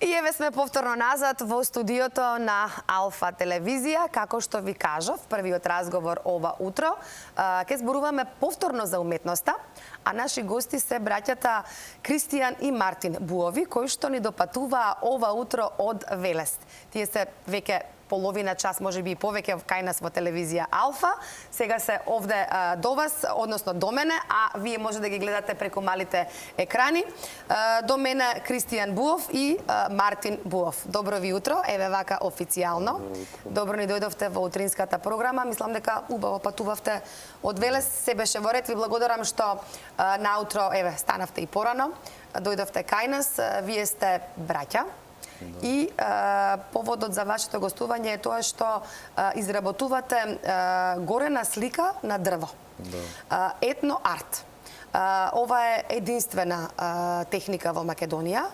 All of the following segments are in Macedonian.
И еве сме повторно назад во студиото на Алфа телевизија. Како што ви кажав, првиот разговор ова утро, ќе зборуваме повторно за уметноста, а наши гости се браќата Кристијан и Мартин Буови, кои што ни допатуваа ова утро од Велест. Тие се веќе половина час, може би и повеќе кај нас во телевизија Алфа. Сега се овде до вас, односно до мене, а вие може да ги гледате преку малите екрани. До мене Кристијан Буов и Мартин Буов. Добро ви утро, еве вака официјално. Добро ни дојдовте во утринската програма. Мислам дека убаво патувавте од Велес. Се беше во ред. Ви благодарам што наутро, еве, станавте и порано. Дојдовте кај нас. Вие сте браќа. И поводот за вашето гостување е тоа што изработувате горена слика на дрво. Етно-арт. Ова е единствена техника во Македонија,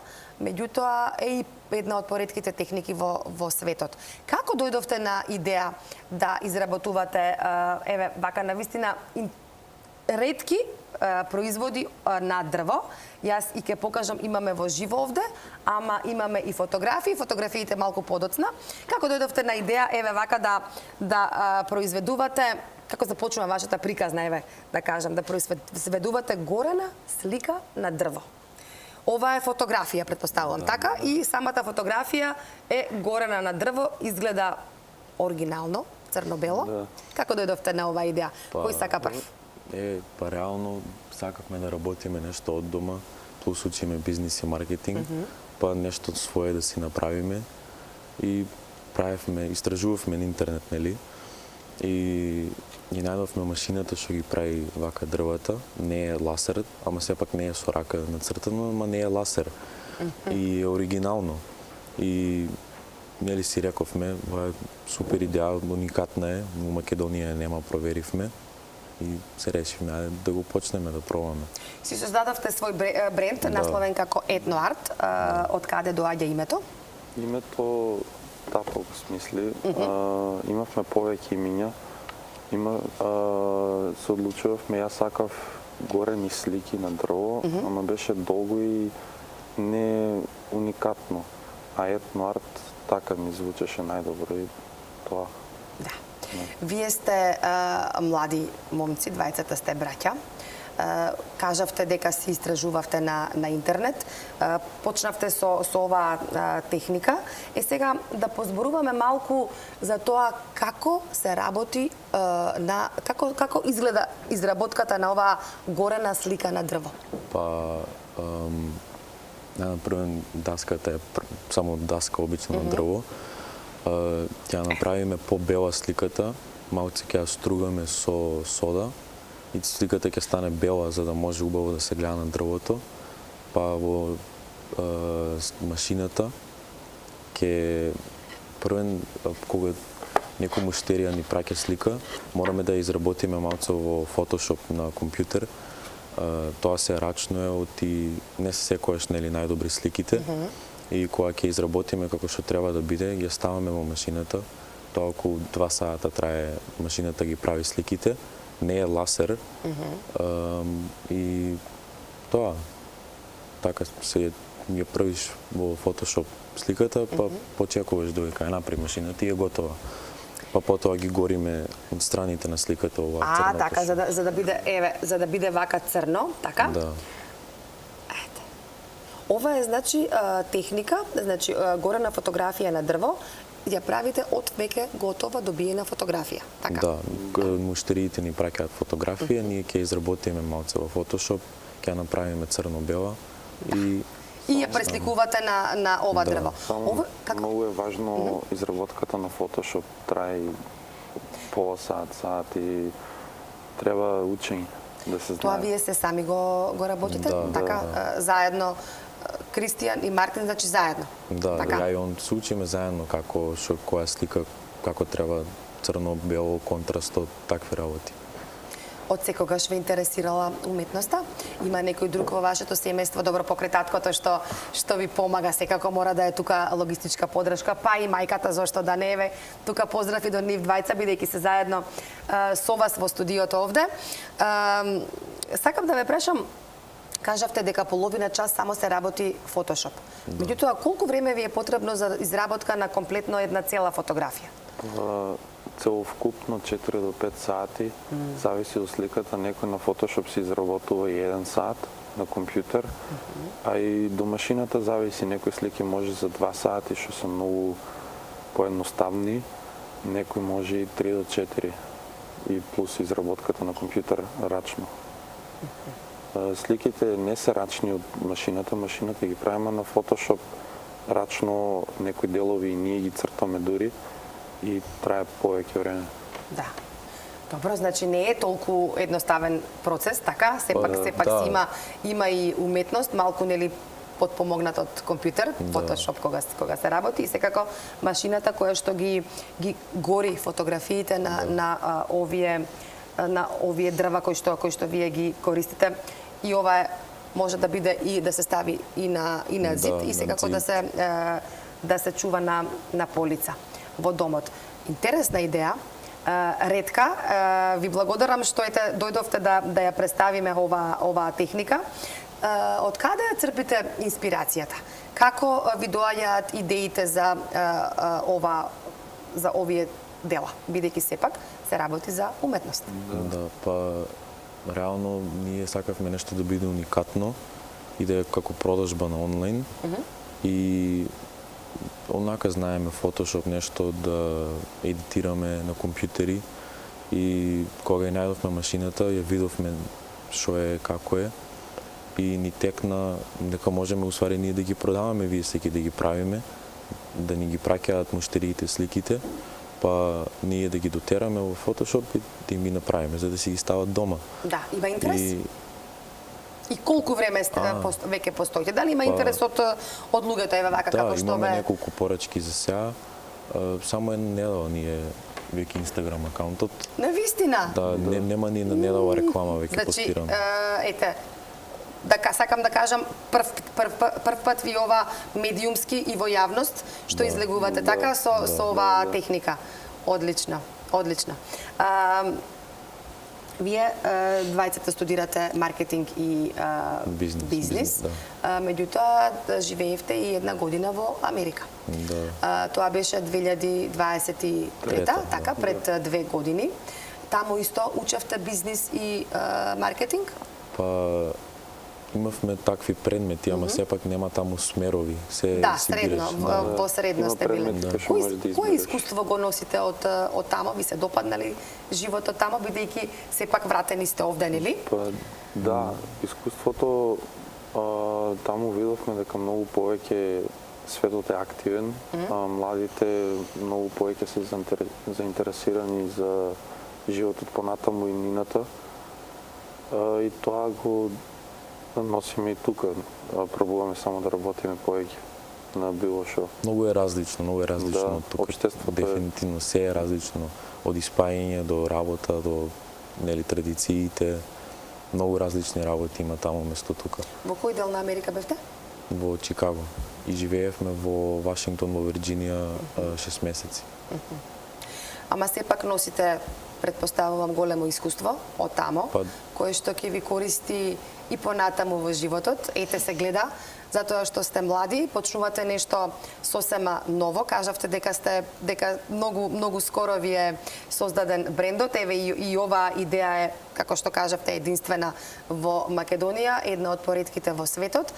меѓутоа е и една од поретките техники во светот. Како дојдовте на идеја да изработувате еве вака навистина ретки производи на дрво? Јас и ќе покажам, имаме во живо овде, ама имаме и фотографии, фотографиите малку подоцна. Како дојдовте на идеја, еве вака да произведувате, како започнува вашата приказна, еве, да кажам, да произведувате горена слика на дрво? Ова е фотографија, претпоставувам, така? И самата фотографија е горена на дрво, изгледа оригинално, црно-бело. Како дојдовте на оваа идеја? Кој сака прв? Реално сакавме да работиме нешто од дома, плюс учиме бизнис и маркетинг, па нешто свое да си направиме и истражувавме на интернет, нели? И најдовме машината што ги прави вака дрвата, не е ласер, ама сепак не е со рака нацртано, ама не е ласер. И е оригинално. И нели си рековме, ова е супер идеја, уникатна е, во Македонија нема, проверивме. И се решивме да го почнеме да пробаме. Си создадовте свој бренд, насловен како Етно-арт. Од каде доаѓа името? Името така го смисли. Имавме повеќе имиња. Се одлучувавме, јас сакав горени слики на дрво, ама беше долго и не уникатно. А Етно-арт така ми звучеше најдобро и тоа. Да. Вие сте млади момци, двајцата сте браќа. Кажавте дека си истражувавте на интернет. Почнавте со оваа техника. Сега да позборуваме малку за тоа како се работи, како изгледа изработката на оваа горена слика на дрво. Првен даската е само даска обично на дрво. Ќе направиме по-бела сликата, малце ќе ја стругаме со сода и сликата ќе стане бела за да може убаво да се гледа на дрвото. Па во машината првен кога некој муштерија ни праќа слика, мораме да ја изработиме малце во Photoshop на компјутер. Тоа се рачно е и не се секојаш нели најдобри сликите. И кога ќе изработиме како што треба да биде, ги ставаме во машината. Тоа околу 2 сата трае, машината ги прави сликите. Не е ласер. И тоа. Така се ја правиш во Photoshop сликата, па почекуваш додека ја направи машината и е готова. Па потоа ги гориме од страните на сликата оваа црно. Така, за да биде вака црно, така? Да. Ова е, значи, техника, значи, горена фотографија на дрво, ја правите од веќе готова добиена фотографија, така? Да, муштериите ни праќаат фотографија, ние ќе изработиме малце во Photoshop, ќе направиме црно-бела и ја пресликувате на ова дрво. Многу е важно изработката на Photoshop, трае пола саат и треба учење да се знае. Тоа вие се сами го работите, така, заедно Кристијан и Мартин, значи заедно. Да, ја и он се учиме заедно како која слика, како треба црно-бело, контрастот, такви работи. Од секогаш ве интересирала уметноста? Има некој друг во вашето семејство, добро покрај таткото што ви помага, секако мора да е тука логистичка подршка, па и мајката, зошто да не е, тука поздрав и до нив двајца, бидејќи се заедно со вас во студиото овде. Сакам да ве прашам, Кажавте дека половина час само се работи Photoshop. Меѓутоа, колку време ви е потребно за изработка на комплетно една цела фотографија? Целовкупно 4 до 5 сати, зависи од сликата. Некој на Photoshop си изработува и 1 сат на компјутер, а и до машината зависи. Некои слики може за 2 сати, што се многу поедноставни, некои може и 3 до 4 и плюс изработката на компјутер рачно. Сликите не се рачни од машината, машината ги правиме на Photoshop рачно, некои делови и ние ги цртаме дури и трае повеќе време. Да. Добро, значи не е толку едноставен процес, така? Сепак да. има и уметност, малку нели подпомогнат од компјутер, Photoshop кога се работи и секако машината која што ги гори фотографиите на овие дрва кои што вие ги користите, и ова може да биде и да се стави и на зид и секако да се чува на полица во домот. Интересна идеја. Ретка, ви благодарам што дојдовте да ја представиме оваа техника. Од каде ја црпите инспирацијата? Како ви доаѓаат идеите за овие дела, бидејќи сепак се работи за уметност? Да, па реално ние сакавме нешто да биде уникатно и да е како продажба на онлайн. И онака знаеме Photoshop нешто да едитираме на компјутери и кога ја најдовме машината, ја видовме што е, како е и ни текна дека можеме усвари ние да ги продаваме вие слики, да ги правиме, да ни ги праќаат муштериите сликите, па ние да ги дотераме во Photoshop и да им ги направиме за да си ги стават дома. Да, има интерес. И колку време веќе постоите? Дали има интерес од луѓето, еве вака како што имаме неколку порачки за сега. Само една недела ни е веќе Инстаграм акаунтот. Навистина? Да, нема ни на недела реклама веќе постирана. Значи, ете, сакам да кажам, прв пат ви ова медиумски и во јавност, што излегувате така со оваа техника. Одлично. Вие двајцата студирате маркетинг и бизнес. Меѓутоа живеевте и една година во Америка. Тоа беше 2023, така, пред 2 години. Таму исто учевте бизнес и маркетинг? Па имавме такви предмети, ама сепак нема таму смерови. Да, средно, во средно сте били. Кој искуство го носите од тамо? Ви се допаднали животот тамо, бидејќи сепак вратени сте овде, нели? Да, искуството таму видовме дека многу повеќе светот е активен, младите многу повеќе се заинтересирани за животот понатаму и нината. И тоа го носиме и тука. Пробуваме само да работиме повеќе на било шо. Многу е различно од тука. Општеството дефинитивно се е различно, од испаѓање до работа, до нели традициите. Многу различни работи има таму место тука. Во кој дел на Америка бевте? Во Чикаго. И живеевме во Вашингтон, во Вирџинија 6 месеци. Ама сепак носите, предпоставувам, големо искуство од тамо, кое што ќе ви користи и понатаму во животот. Ете се гледа, затоа што сте млади, почнувате нешто сосема ново. Кажавте дека многу скоро ви е создаден брендот. Еве и оваа идеја е, како што кажавте, единствена во Македонија, една од поретките во светот.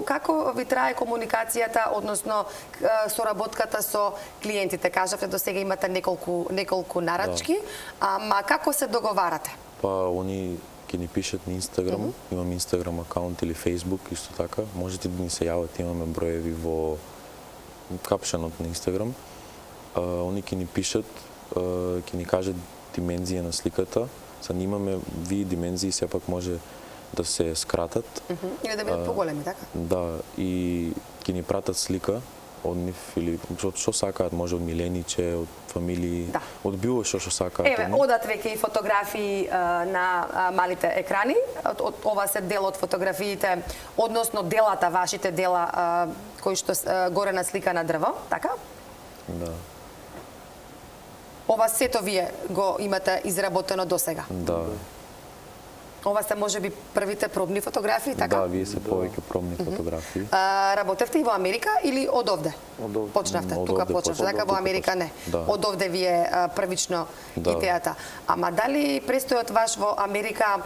Како ви трае комуникацијата, односно соработката со клиентите? Кажавте до сега имате неколку нарачки, ама како се договарате? Па они ќе ни пишат на Инстаграм, имам Инстаграм акаунт или Фейсбук исто така. Можете да ни се јават, имаме броеви во капшенот на Инстаграм. Они ќе ни пишат, ќе ни кажат димензија на сликата. Са имаме ви димензии, сепак може да се скратат. Или да бидат поголеми, така? Да, и ќе ни пратат слика од нив или што сакаат, може од милениче, од фамилии, од било што сакаат. Еве, одат веќе и фотографии на малите екрани. Ова се дел од фотографиите, односно делата, вашите дела кои што горе на слика на дрво, така? Да. Ова сето вие го имате изработено досега? Да. Ова се можеби првите пробни фотографии, така? Да, вие се повеќе пробни фотографии. Работевте и во Америка или од овде? Од овде. Почнавте, Од тука овде почнавте, дека во Америка не. Да. Од овде ви е првично Да. идејата. Ама дали престојот ваш во Америка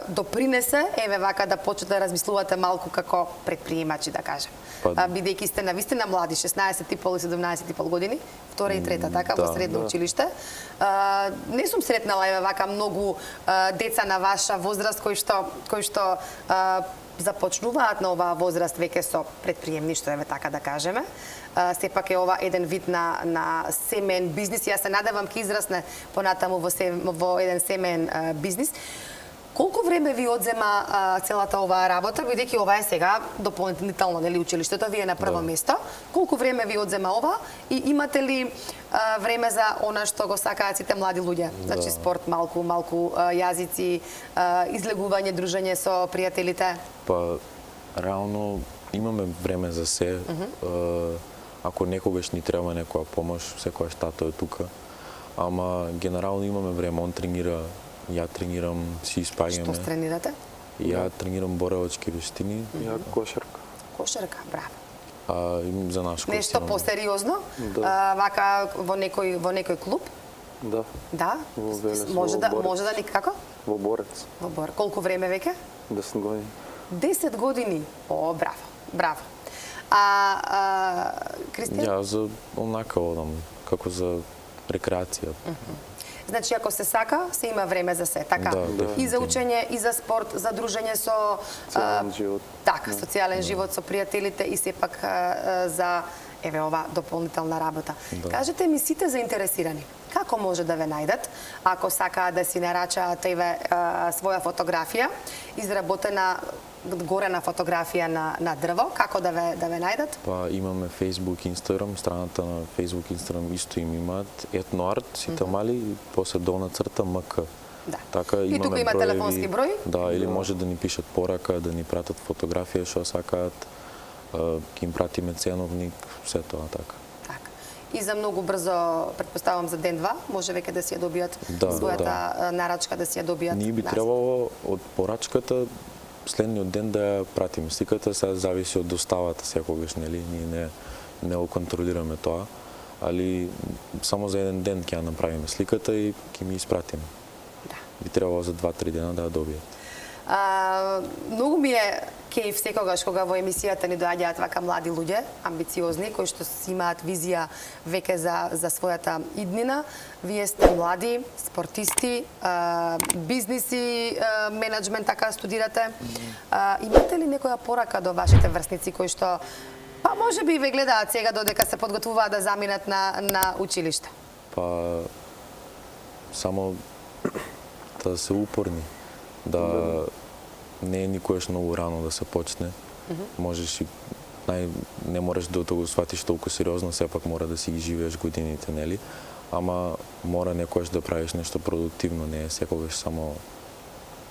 допринесе, еве вака да почнете да размислувате малку како предприемачи, да кажем? Бидејќи сте навистина млади, 16 и пол и 17 и пол години, втора и трета, така, во средно училиште. Не сум сретнала еве вака многу деца на ваша возраст кои што започнуваат на оваа возраст веќе со предприемништво, еве така да кажеме. Сепак е ова еден вид на семен бизнис. Јас се надевам ќе израсне понатаму во еден семен бизнис. Колку време ви одзема целата оваа работа, бидејќи ова е сега дополнително, нели, училиштето, вие на прво место. Колку време ви одзема ова и имате ли време за она што го сакаат сите млади луѓе? Значи спорт, малку јазици, излегување, дружење со пријателите? Па, реално имаме време за се. Ако некогаш ни треба некоја помош, секојаш тато е тука. Ама генерално имаме време, он тренира, ја тренирам, си испаѓаме. Што тренирате? Ја тренирам боревачки вештини. Ја кошарка. Кошарка, браво. И за наш кој Нешто посериозно? Да. Вака во некој клуб? Да, Да? Во Велес, Може во Борец. да никако? во Борец. Во Бор. Колку време веќе? 10 години. 10 години. О, браво, браво. Кристијан? Ја за онака одам, како за рекреација. Значи, ако се сака, се има време за се, така? Да, И за учење, и за спорт, за дружење со... Социјален живот. Така, социјален живот со пријателите и сепак за, еве, ова дополнителна работа. Кажете ми, сите заинтересирани, како може да ве најдат, ако сакаат да си нарачаат, еве, своја фотографија, изработена горена фотографија на дрво, како да ве најдат? Па имаме Facebook, Instagram, страната на Facebook, Instagram исто им имаат етноарт, сите мали, и после долна црта МК. Да. Така, И тука има телефонски број? Да, или може да ни пишат порака, да ни пратат фотографија што сакаат, ќе им пратиме ценовник, се тоа така. Така. И за многу брзо, предпоставам за ден-два, може веќе да си ја добијат својата нарачка, да си ја добијат. Ние би требало од порачката следниот ден да ја пратиме сликата, сега зависи од доставата секогаш, нели? Ние не го контролираме тоа, али само за еден ден ќе ја направиме сликата и ќе ми испратиме. Да. Би требало за 2-3 дена да ја добијат. Многу ми е кејф секогаш кога во емисијата ни доаѓаат вака млади луѓе, амбициозни, кои што си имаат визија веќе за својата иднина. Вие сте млади, спортисти, бизниси, менеджмент, така студирате. Имате ли некоја порака до вашите врсници кои што па можеби ве гледаат сега додека се подготвуваат да заминат на училиште? Па само да се упорни, да не е никогаш многу рано да се почне. Можеш и не можеш да го сватиш толку сериозно, сепак мора да си ги живееш годините, нели? Ама мора некогаш да правиш нешто продуктивно, не е секогаш само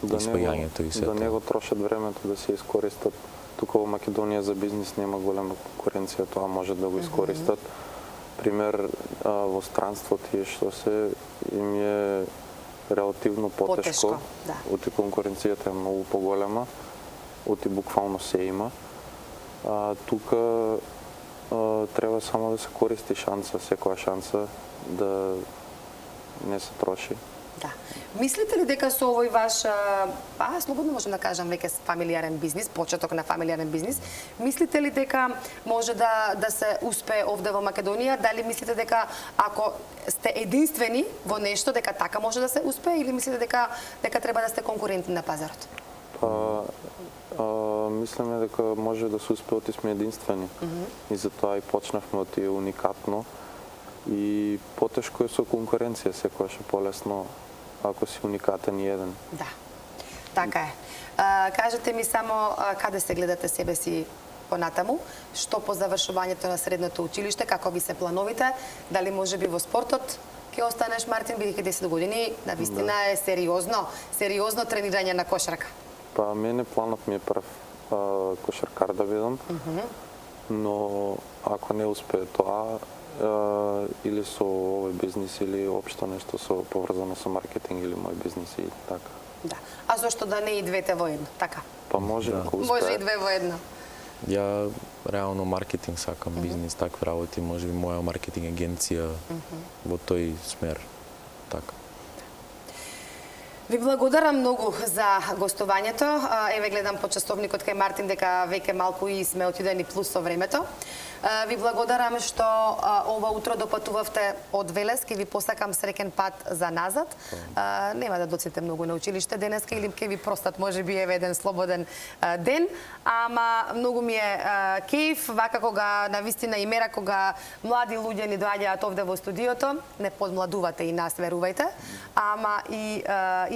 испаѓањето и сето. Да не го трошат времето да се искористат. Тука во Македонија за бизнис нема голема конкуренција, тоа може да го искористат. Пример, во странство тие што се им е релативно потешко. Да. Оти конкуренцијата е многу поголема, оти буквално се има. Тука треба само да се користи шанса, секоја шанса да не се троши. Да. Мислите ли дека со овој ваш, слободно можем да кажам веќе фамилиарен бизнис, почеток на фамилиарен бизнис, мислите ли дека може да се успее овде во Македонија? Дали мислите дека ако сте единствени во нешто, дека така може да се успее, или мислите дека треба да сте конкурентни на пазарот? Мислиме дека може да се успее, оти сме единствени. И затоа и почнавме оти уникатно. И потешко е со конкуренција, секојаш е полесно ако си уникатен и еден. Да, така е. Кажете ми само каде се гледате себе си понатаму, што по завршувањето на средното училиште, како ви се плановите, дали може би во спортот ќе останеш, Мартин, бидејќи 10 години, навистина е сериозно тренирање на кошарка. Па мене планот ми е прв кошаркар да бидам, но ако не успее тоа, или со овој бизнис или општо нешто поврзано со маркетинг или мој бизнис и така. Да. А зошто да не и двете во едно? Така. Па може Да. ако Може и успее. две во едно. Ја реално маркетинг сакам, бизнис, такви работи, може би моја маркетинг агенција во тој смер. Така. Ви благодарам многу за гостувањето. Еве гледам по часовникот кај Мартин дека веќе малку и сме отидени плюс со времето. Ви благодарам што ова утро допатувавте од Велес. Ке ви посакам среќен пат за назад. Нема да доците многу на училиште денеска или ке ви простат можеби еве еден слободен ден, ама многу ми е кејф вака кога навистина и мера кога млади луѓе ни доаѓаат овде во студиото. Не подмладувате и нас, верувајте, ама и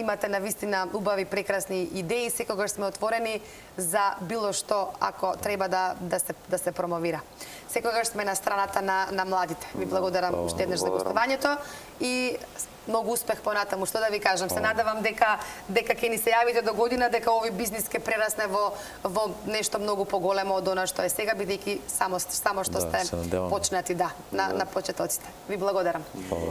имате навистина убави прекрасни идеи, секогаш сме отворени за било што ако треба да се промовира. Секогаш сме на страната на младите. Ви благодарам уште еднаш за гостувањето и многу успех понатаму. Што да ви кажам, се надевам дека ќе ни се јавите до година, дека овој бизнис ќе прерасне во нешто многу поголемо од она што е сега, бидејќи само што Да, се сте надевам. почнати на почетоците. Ви благодарам.